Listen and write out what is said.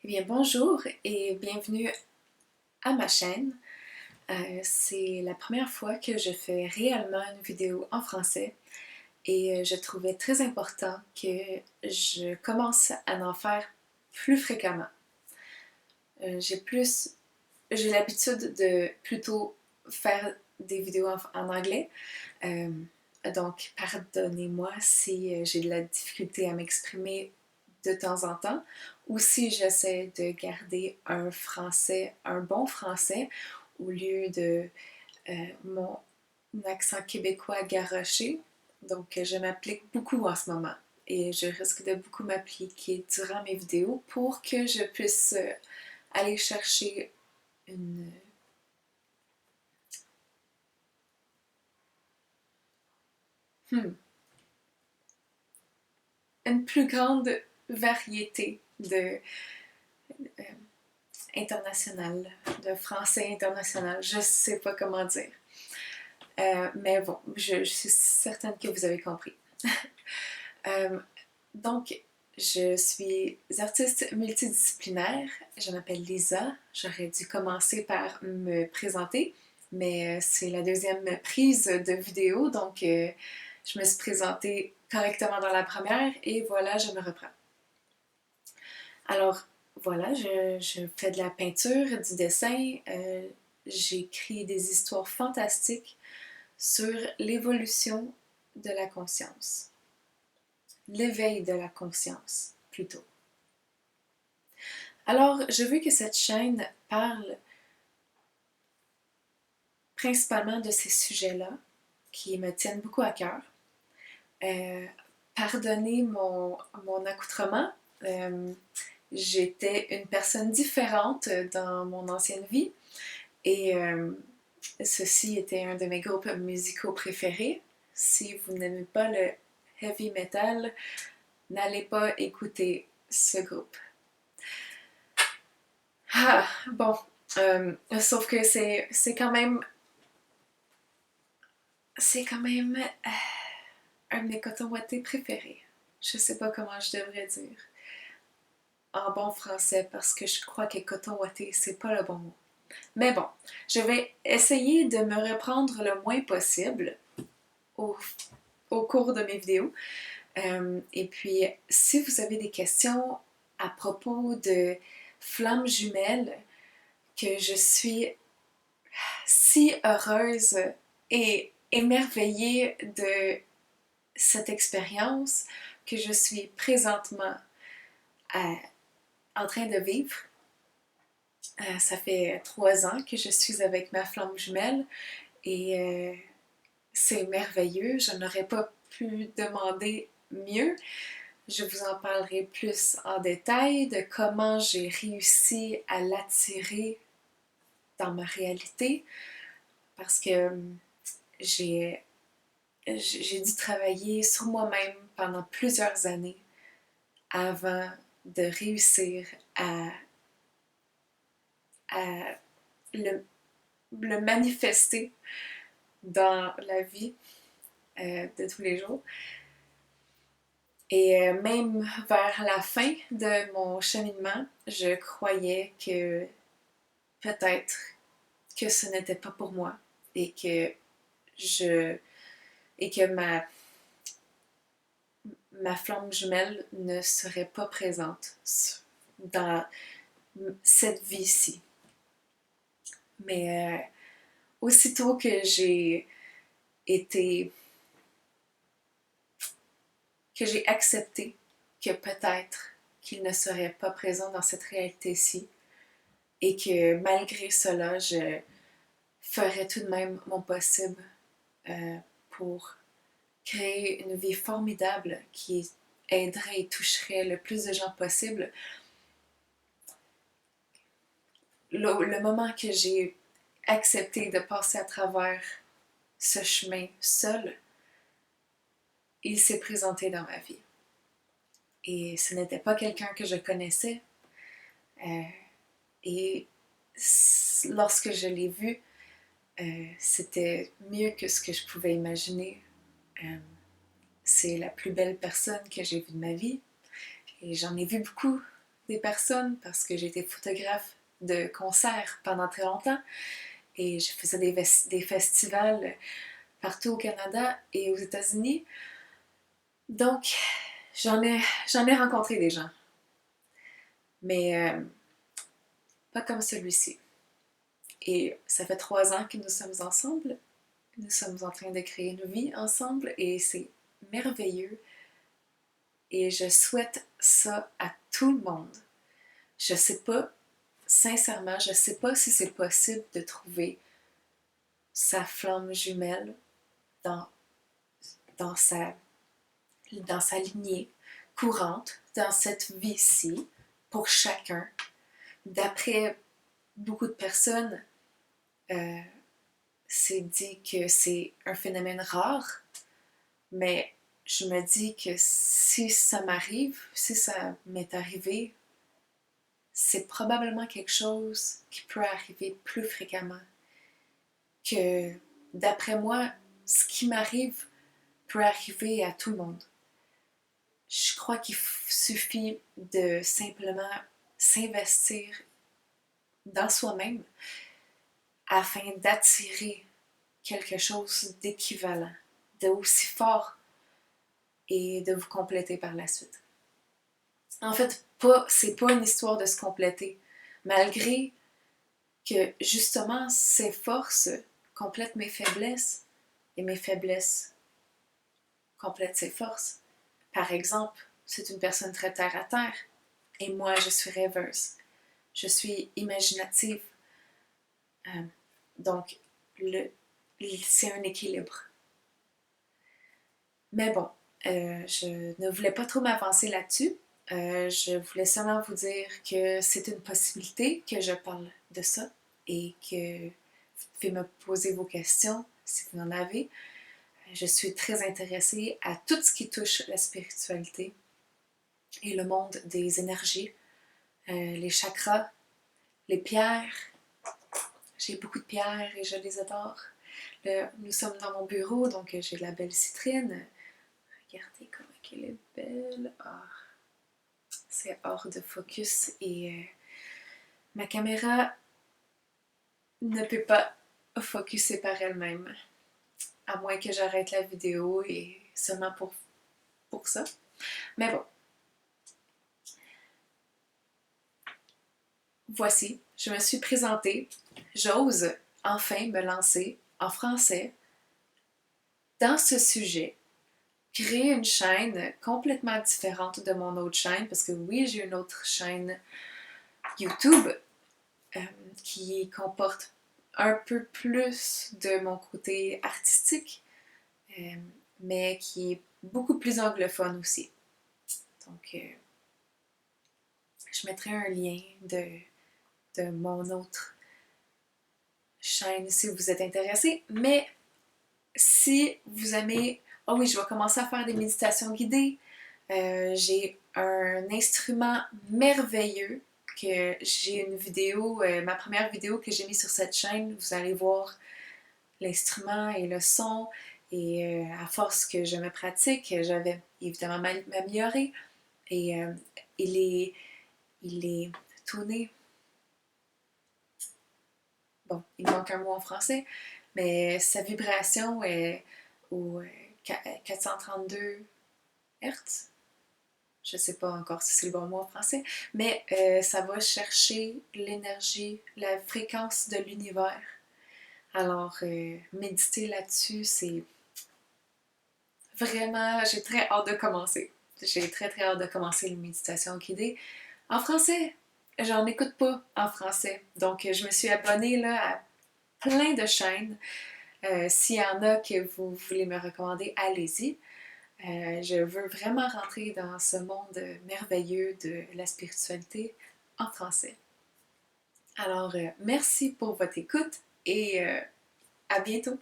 Eh bien, bonjour et bienvenue à ma chaîne. C'est la première fois que je fais réellement une vidéo en français et je trouvais très important que je commence à en faire plus fréquemment. J'ai l'habitude de plutôt faire des vidéos en anglais, euh, donc pardonnez-moi si j'ai de la difficulté à m'exprimer de temps en temps, ou si j'essaie de garder un bon français, au lieu de mon accent québécois garoché. Donc, je m'applique beaucoup en ce moment et je risque de beaucoup m'appliquer durant mes vidéos pour que je puisse aller chercher une, hmm, une plus grande variété euh, international, de français international. Je sais pas comment dire. Mais bon, je suis certaine que vous avez compris. Euh, donc, je suis artiste multidisciplinaire. Je m'appelle Lisa. J'aurais dû commencer par me présenter, mais c'est la deuxième prise de vidéo, donc je me suis présentée correctement dans la première et voilà, je me reprends. Alors, voilà, je fais de la peinture, du dessin, j'écris des histoires fantastiques sur l'évolution de la conscience, l'éveil de la conscience plutôt. Alors, je veux que cette chaîne parle principalement de ces sujets-là qui me tiennent beaucoup à cœur. Euh, Pardonnez mon accoutrement. J'étais une personne différente dans mon ancienne vie et ceci était un de mes groupes musicaux préférés. Si vous n'aimez pas le heavy metal, n'allez pas écouter ce groupe. Ah, bon, sauf que c'est quand même un de mes cotons ouatés préférés. Je sais pas comment je devrais dire en bon français parce que je crois que coton ouaté c'est pas le bon mot. Mais bon, je vais essayer de me reprendre le moins possible au, au cours de mes vidéos. Et puis, si vous avez des questions à propos de flammes jumelles, que je suis si heureuse et émerveillée de cette expérience que je suis présentement en train de vivre. Ça fait 3 ans que je suis avec ma flamme jumelle et c'est merveilleux. Je n'aurais pas pu demander mieux. Je vous en parlerai plus en détail de comment j'ai réussi à l'attirer dans ma réalité parce que j'ai j'ai dû travailler sur moi-même pendant plusieurs années avant de réussir à le, le manifester dans la vie de tous les jours. Et même vers la fin de mon cheminement, je croyais que peut-être que ce n'était pas pour moi et que je et que ma flamme jumelle ne serait pas présente dans cette vie-ci. Mais aussitôt que été j'ai accepté que peut-être qu'il ne serait pas présent dans cette réalité-ci et que malgré cela, je ferais tout de même mon possible pour créer une vie formidable qui aiderait et toucherait le plus de gens possible. Le moment que j'ai accepté de passer à travers ce chemin seul, il s'est présenté dans ma vie. Et ce n'était pas quelqu'un que je connaissais. Euh, et lorsque je l'ai vu, c'était mieux que ce que je pouvais imaginer. C'est la plus belle personne que j'ai vue de ma vie. Et j'en ai vu beaucoup des personnes parce que j'ai été photographe de concerts pendant très longtemps et je faisais des festivals partout au Canada et aux États-Unis. Donc, j'en ai rencontré des gens, mais pas comme celui-ci. Et ça fait 3 ans que nous sommes ensemble. Nous sommes en train de créer une vie ensemble et c'est merveilleux. Et je souhaite ça à tout le monde. Je sais pas, sincèrement, je sais pas si c'est possible de trouver sa flamme jumelle dans, dans sa, dans sa lignée courante, dans cette vie-ci, pour chacun. D'après beaucoup de personnes, euh, c'est dit que c'est un phénomène rare, mais je me dis que si ça m'arrive, si ça m'est arrivé, c'est probablement quelque chose qui peut arriver plus fréquemment. Que d'après moi, ce qui m'arrive peut arriver à tout le monde. Je crois qu'il suffit de simplement s'investir dans soi-même afin d'attirer quelque chose d'équivalent, d'aussi fort et de vous compléter par la suite. En fait, c'est pas une histoire de se compléter, malgré que justement ces forces complètent mes faiblesses et mes faiblesses complètent ses forces. Par exemple, c'est une personne très terre à terre et moi je suis rêveuse. Je suis imaginative. Euh, donc, c'est un équilibre. Mais bon, je ne voulais pas trop m'avancer là-dessus. Je voulais seulement vous dire que c'est une possibilité que je parle de ça et que vous pouvez me poser vos questions si vous en avez. Je suis très intéressée à tout ce qui touche la spiritualité et le monde des énergies, les chakras, les pierres. J'ai beaucoup de pierres et je les adore. Nous sommes dans mon bureau, donc j'ai de la belle citrine. Regardez comment elle est belle. Ah, c'est hors de focus et ma caméra ne peut pas focuser par elle-même. À moins que j'arrête la vidéo et seulement pour ça. Mais bon. Voici, je me suis présentée. J'ose enfin me lancer en français dans ce sujet, créer une chaîne complètement différente de mon autre chaîne, parce que oui, j'ai une autre chaîne YouTube euh, qui comporte un peu plus de mon côté artistique, euh, mais qui est beaucoup plus anglophone aussi. Donc, je mettrai un lien de mon autre chaîne si vous êtes intéressé. Mais si vous aimez, oh oui, je vais commencer à faire des méditations guidées. J'ai un instrument merveilleux que j'ai une vidéo, ma première vidéo que j'ai mise sur cette chaîne, vous allez voir l'instrument et le son. Et à force que je me pratique, j'avais évidemment m'améliorer. Et il est tourné. Bon, il manque un mot en français, mais sa vibration est au 432 Hertz. Je ne sais pas encore si c'est le bon mot en français, mais ça va chercher l'énergie, la fréquence de l'univers. Alors, méditer là-dessus, c'est vraiment, j'ai très hâte de commencer. J'ai très très hâte de commencer une méditation guidée en français. J'en écoute pas en français. Donc, je me suis abonnée là, à plein de chaînes. S'il y en a que vous voulez me recommander, allez-y. Je veux vraiment rentrer dans ce monde merveilleux de la spiritualité en français. Alors, merci pour votre écoute et à bientôt!